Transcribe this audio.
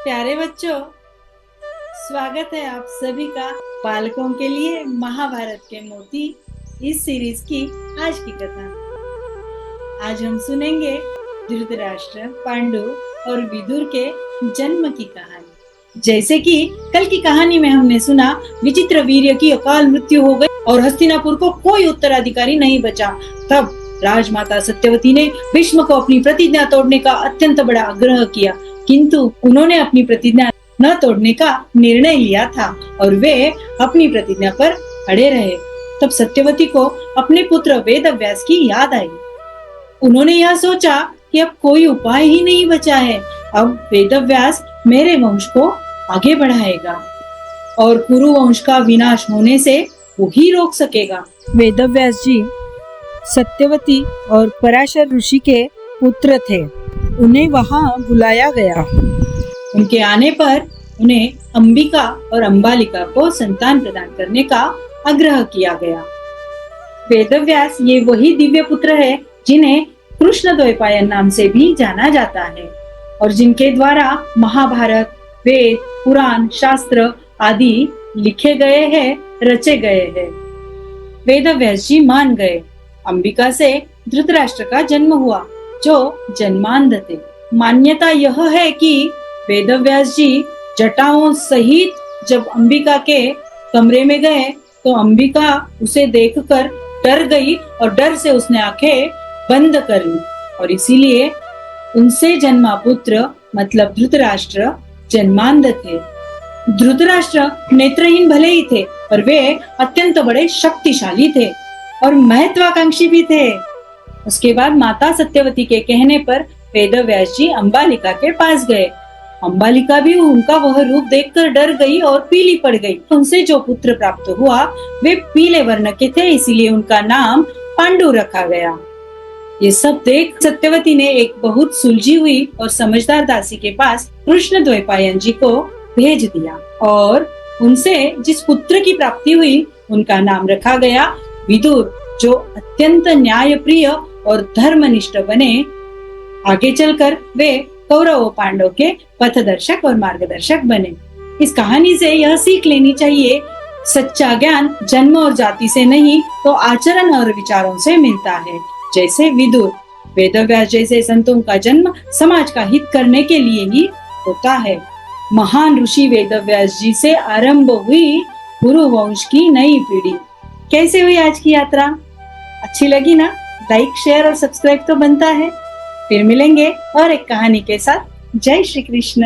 प्यारे बच्चों, स्वागत है आप सभी का बालकों के लिए महाभारत के मोती इस सीरीज की आज की कथा। आज हम सुनेंगे धृतराष्ट्र, पांडु और विदुर के जन्म की कहानी। जैसे कि कल की कहानी में हमने सुना, विचित्र वीर्य की अकाल मृत्यु हो गई और हस्तिनापुर को कोई उत्तराधिकारी नहीं बचा। तब राजमाता सत्यवती ने भीष्म को अपनी प्रतिज्ञा तोड़ने का अत्यंत बड़ा आग्रह किया, किंतु उन्होंने अपनी प्रतिज्ञा न तोड़ने का निर्णय लिया था और वे अपनी प्रतिज्ञा पर अड़े रहे। तब सत्यवती को अपने पुत्र वेदव्यास की याद आई। उन्होंने यह सोचा कि अब कोई उपाय ही नहीं बचा है। अब वेदव्यास मेरे वंश को आगे बढ़ाएगा और कुरु वंश का विनाश होने से वो ही रोक सकेगा। वेदव्यास जी सत्यवती और पराशर ऋषि के पुत्र थे। उन्हें वहां बुलाया गया। उनके आने पर उन्हें अंबिका और अंबालिका को संतान प्रदान करने का आग्रह किया गया। वेदव्यास ये वही दिव्य पुत्र है जिन्हें कृष्णद्वैपायन नाम से भी जाना जाता है और जिनके द्वारा महाभारत, वेद, पुराण, शास्त्र आदि लिखे गए हैं, रचे गए हैं। वेदव्यास जी मान गए। अंबिका से धृतराष्ट्र का जन्म हुआ जो जन्मांध थे। मान्यता यह है कि वेदव्यास जी जटाओं सहित जब अंबिका के कमरे में गए तो अंबिका उसे देखकर डर गई और डर से उसने आंखें बंद कर ली और इसीलिए उनसे जन्मा पुत्र मतलब धृतराष्ट्र जन्मांध थे। धृतराष्ट्र नेत्रहीन भले ही थे पर वे अत्यंत बड़े शक्तिशाली थे और महत्वाकांक्षी भी थे। उसके बाद माता सत्यवती के कहने पर वेदव्यास जी अंबालिका के पास गए। अंबालिका भी उनका वह रूप देखकर डर गई और पीली पड़ गई। उनसे जो पुत्र प्राप्त हुआ वे पीले वर्ण के थे, इसीलिए उनका नाम पांडु रखा गया। ये सब देख सत्यवती ने एक बहुत सुलझी हुई और समझदार दासी के पास कृष्णद्वैपायन जी को भेज दिया और उनसे जिस पुत्र की प्राप्ति हुई उनका नाम रखा गया विदुर, जो अत्यंत न्यायप्रिय और धर्मनिष्ठ बने। आगे चलकर वे कौरव पांडव के पथदर्शक और मार्गदर्शक बने। इस कहानी से यह सीख लेनी चाहिए, सच्चा ज्ञान जन्म और जाति से नहीं तो आचरण और विचारों से मिलता है। जैसे विदुर, वेदव्यास जैसे संतों का जन्म समाज का हित करने के लिए ही होता है। महान ऋषि वेदव्यास जी से आरंभ हुई कुरु वंश की नई पीढ़ी। कैसे हुई आज की यात्रा? अच्छी लगी ना? लाइक, शेयर और सब्सक्राइब तो बनता है। फिर मिलेंगे और एक कहानी के साथ। जय श्री कृष्ण।